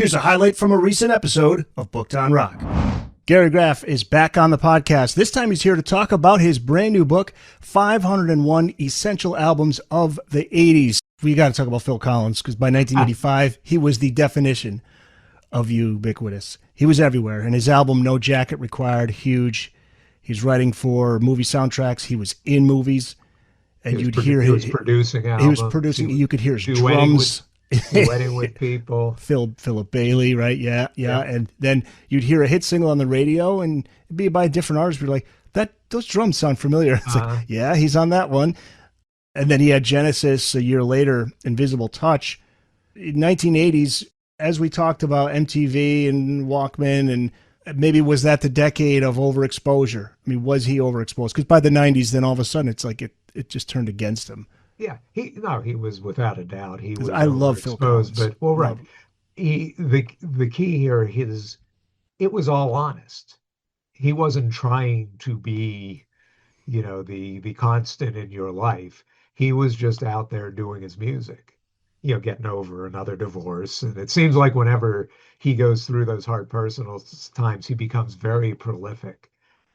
Here's a highlight from a recent episode of Booked on Rock. Gary Graff is back on the podcast. This time he's here to talk about his brand new book, 501 Essential Albums of the 80s. We got to talk about Phil Collins because by 1985, he was the definition of ubiquitous. He was everywhere. And his album, No Jacket Required, huge. He's writing for movie soundtracks. He was in movies. And you'd hear he was producing albums. He was producing. You could hear his drums. Duetting with people. Philip Bailey, right? Yeah. And then you'd hear a hit single on the radio, and it'd be by a different artist. You're like, those drums sound familiar. It's like, yeah, he's on that one. And then he had Genesis a year later, Invisible Touch. In 1980s, as we talked about MTV and Walkman, and maybe was that the decade of overexposure? I mean, was he overexposed? Because by the 90s, then all of a sudden, it's like it just turned against him. Yeah, he was without a doubt. He was. I love Phil Collins, but right. The key here is it was all honest. He wasn't trying to be, the constant in your life. He was just out there doing his music, getting over another divorce. And it seems like whenever he goes through those hard personal times, he becomes very prolific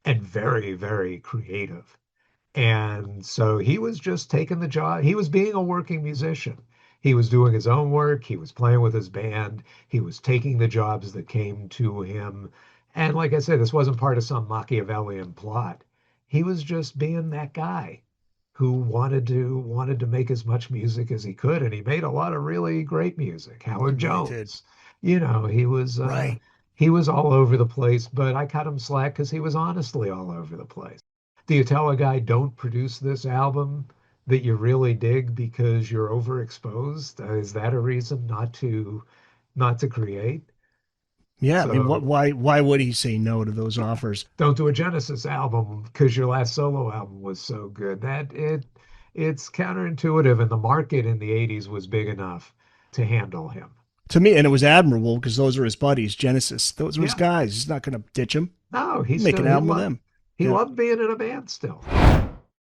and very, very creative. And so he was just taking the job. He was being a working musician. He was doing his own work. He was playing with his band. He was taking the jobs that came to him. And like I said, this wasn't part of some Machiavellian plot. He was just being that guy who wanted to make as much music as he could. And he made a lot of really great music. Howard Jones, he was, right. He was all over the place, but I cut him slack because he was honestly all over the place. Do you tell a guy, don't produce this album that you really dig because you're overexposed? Is that a reason not to create? Yeah, so, I mean, why would he say no to those offers? Don't do a Genesis album because your last solo album was so good. It's counterintuitive, and the market in the 80s was big enough to handle him. To me, and it was admirable because those are his buddies, Genesis. Those were his guys. He's not going to ditch him. No, he's make an album with them. He loved being in a band still.